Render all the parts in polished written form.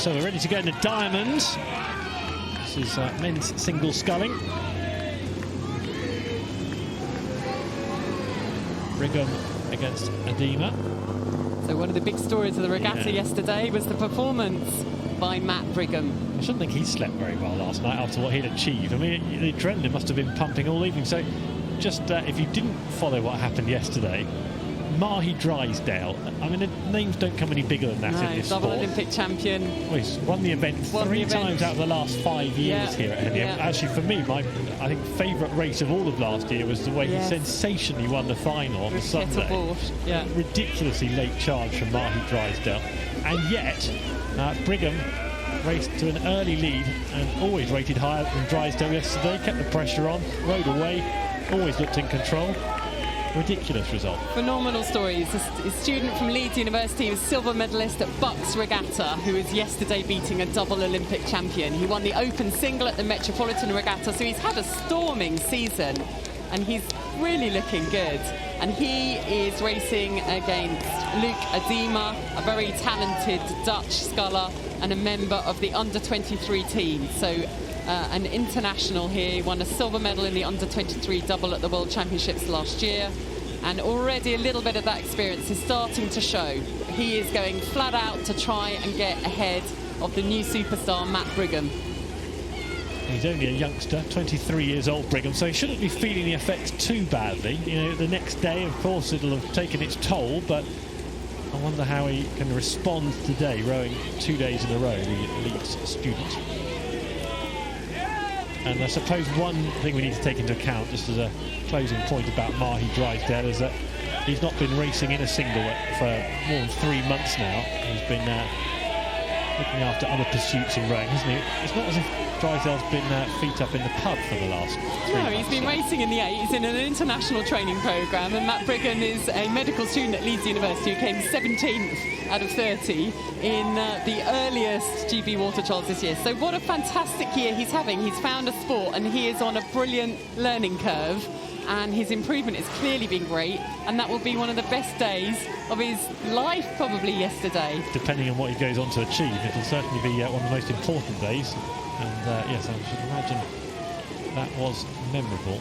So we're ready to go into Diamonds. This is men's single sculling. Brigham against Adema. So one of the big stories of the regatta yesterday was the performance by Matt Brigham. I shouldn't think he slept very well last night after what he'd achieved. I mean, the adrenaline must have been pumping all evening. So just if you didn't follow what happened yesterday, Mahi Drysdale, I mean, the names don't come any bigger than that in this double sport. Olympic champion. Well, he's won the event three times out of the last 5 years here at Henley. Actually, for me, my favourite race of all of last year was the way he sensationally won the final on the Sunday. Ridiculously late charge from Mahi Drysdale. And yet, Brigham raced to an early lead and always rated higher than Drysdale yesterday, kept the pressure on, rode away, always looked in control. Ridiculous result. Phenomenal stories. A student from Leeds University was silver medalist at Bucks Regatta, who was yesterday beating a double Olympic champion. He won the open single at the Metropolitan Regatta, so he's had a storming season and he's really looking good. And he is racing against Luc Adema, a very talented Dutch sculler and a member of the under-23 team. So an international here. He won a silver medal in the under-23 double at the World Championships last year, and already a little bit of that experience is starting to show. He is going flat out to try and get ahead of the new superstar Matt Brigham. He's only a youngster, 23 years old, Brigham, so he shouldn't be feeling the effects too badly. You know, the next day, of course, it'll have taken its toll, but I wonder how he can respond today, rowing 2 days in a row, the Leeds student. And I suppose one thing we need to take into account, just as a closing point about Mahi Drysdale, is that he's not been racing in a single for more than 3 months now. He's been looking after other pursuits in rowing, hasn't he? It's not as if Drysdale's been feet up in the pub for the last 3 months. No, he's been racing in the 8. He's in an international training programme, and Matt Brigham is a medical student at Leeds University who came 17th out of 30 in the earliest GB Water Trials this year. So what a fantastic year he's having. He's found a sport and he is on a brilliant learning curve, and his improvement has clearly been great, and that will be one of the best days of his life probably yesterday. Depending on what he goes on to achieve, it'll certainly be one of the most important days, and yes, I should imagine that was memorable.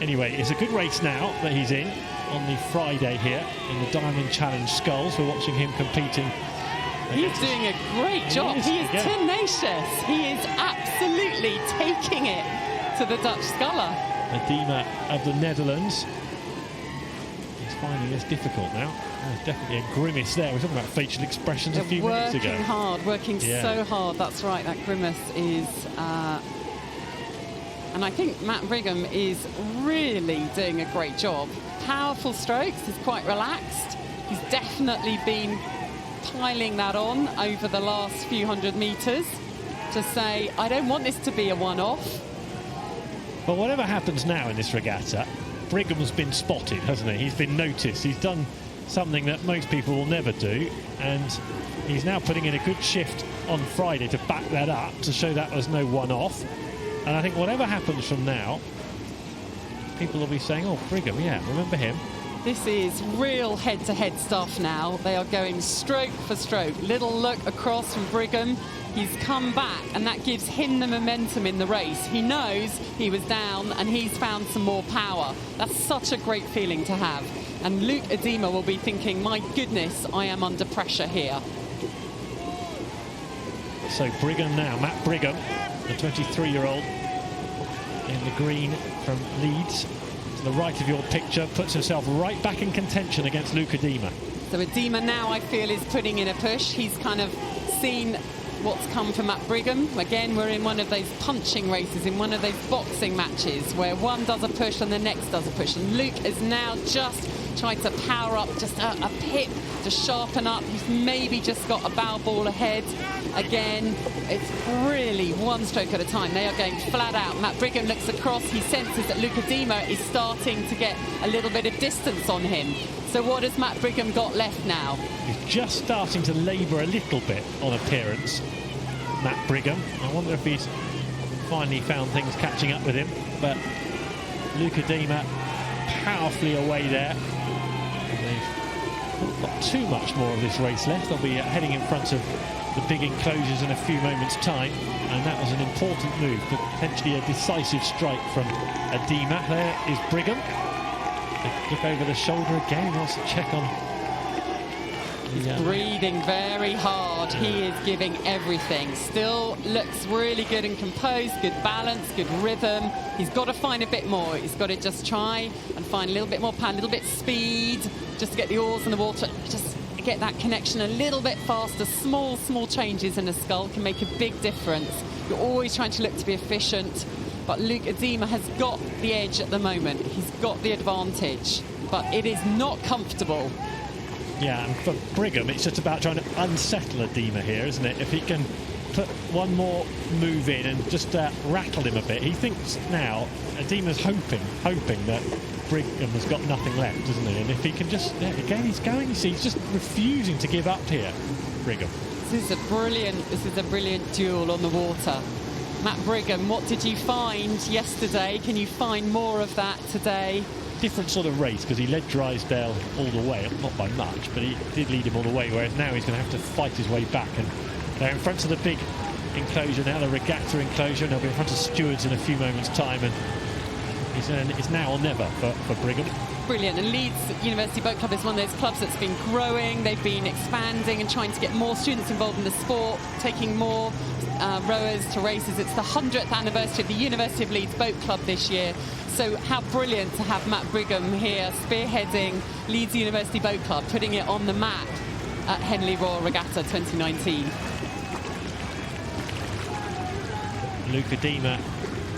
Anyway, it's a good race now that he's in on the Friday here in the Diamond Challenge Sculls. We're watching him competing. He's doing a great job. He is tenacious. He is absolutely taking it to the Dutch sculler. Adema of the Netherlands. He's finding this difficult now. There's definitely a grimace there. We were talking about facial expressions a few minutes ago. Working so hard. That's right, that grimace is... and I think Matt Brigham is really doing a great job. Powerful strokes, he's quite relaxed. He's definitely been piling that on over the last few hundred metres to say, I don't want this to be a one-off. But whatever happens now in this regatta, Brigham's been spotted, hasn't he? He's been noticed. He's done something that most people will never do, and he's now putting in a good shift on Friday to back that up, to show that was no one-off. And I think whatever happens from now, people will be saying, oh, Brigham, yeah, remember him. This is real head-to-head stuff now. They are going stroke for stroke. Little look across from Brigham. He's come back, and that gives him the momentum in the race. He knows he was down, and he's found some more power. That's such a great feeling to have. And Luc Adema will be thinking, my goodness, I am under pressure here. So Brigham now, Matt Brigham, the 23-year-old in the green from Leeds. To the right of your picture, puts himself right back in contention against Luc Adema. So Adema now, I feel, is putting in a push. He's kind of seen what's come for Matt Brigham. Again, we're in one of those punching races, in one of those boxing matches where one does a push and the next does a push. And Luc is now just trying to power up, just a pip to sharpen up. He's maybe just got a bow ball ahead. Again, it's really one stroke at a time. They are going flat out. Matt Brigham looks across. He senses that Luc Adema is starting to get a little bit of distance on him. So what has Matt Brigham got left now? He's just starting to labour a little bit on appearance, Matt Brigham. I wonder if he's finally found things catching up with him. But Luc Adema powerfully away there. And they've Not too much more of this race left. They'll be heading in front of the big enclosures in a few moments' time, and that was an important move, potentially a decisive strike from Adema. There is Brigham. Look over the shoulder again, wants to check on. He's breathing very hard. He is giving everything. Still looks really good and composed, good balance, good rhythm. He's got to find a bit more. He's got to just try and find a little bit more power, a little bit speed, just to get the oars in the water, just get that connection a little bit faster. Small changes in a scull can make a big difference. You're always trying to look to be efficient, but Luke Adema has got the edge at the moment. He's got the advantage, but it is not comfortable. Yeah, and for Brigham, it's just about trying to unsettle Adema here, isn't it? If he can put one more move in and just rattle him a bit. He thinks now, Adema's hoping that Brigham has got nothing left, isn't he? And if he can just, again, he's going, you see, he's just refusing to give up here, Brigham. This is a brilliant duel on the water. Matt Brigham, what did you find yesterday? Can you find more of that today? Different sort of race, because he led Drysdale all the way, not by much, but he did lead him all the way, whereas now he's going to have to fight his way back. And they're in front of the big enclosure now, the regatta enclosure, and they'll be in front of stewards in a few moments' time, and it's now or never for Brigham. Brilliant. And Leeds University Boat Club is one of those clubs that's been growing. They've been expanding and trying to get more students involved in the sport, taking more rowers to races. It's the 100th anniversary of the University of Leeds Boat Club this year. So how brilliant to have Matt Brigham here spearheading Leeds University Boat Club, putting it on the map at Henley Royal Regatta 2019. Luke Adema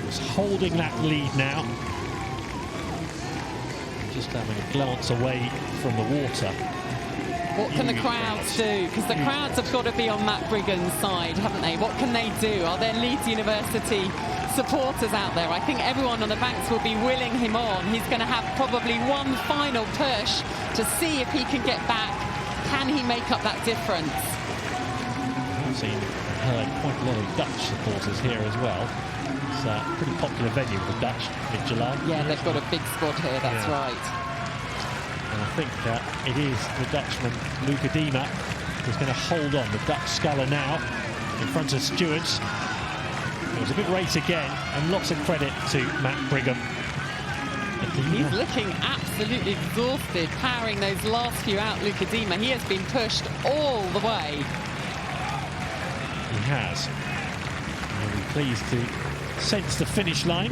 is holding that lead now. Just having a glance away from the water. What can the crowds do? Because the crowds have got to be on Matt Brigham's side, haven't they? What can they do? Are there Leeds University supporters out there? I think everyone on the banks will be willing him on. He's going to have probably one final push to see if he can get back. Can he make up that difference? I've seen quite a lot of Dutch supporters here as well. It's a pretty popular venue for Dutch in July. Yeah, they've got a big squad here, that's right. And I think it is the Dutchman, Luke Adema, who's going to hold on. The Dutch sculler now in front of stewards. It was a good race again, and lots of credit to Matt Brigham. He's looking absolutely exhausted, powering those last few out, Luke Adema. He has been pushed all the way. He has. I'll be pleased to sense the finish line.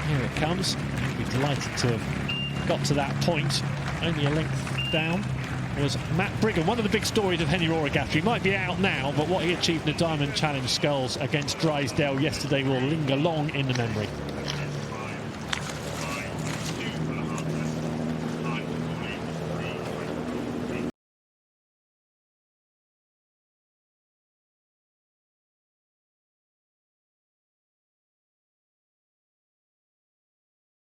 Here it comes. I'll be delighted to have got to that point. Only a length down was Matt Brigham. One of the big stories of Henley Royal Regatta. He might be out now, but what he achieved in the Diamond Challenge Sculls against Drysdale yesterday will linger long in the memory.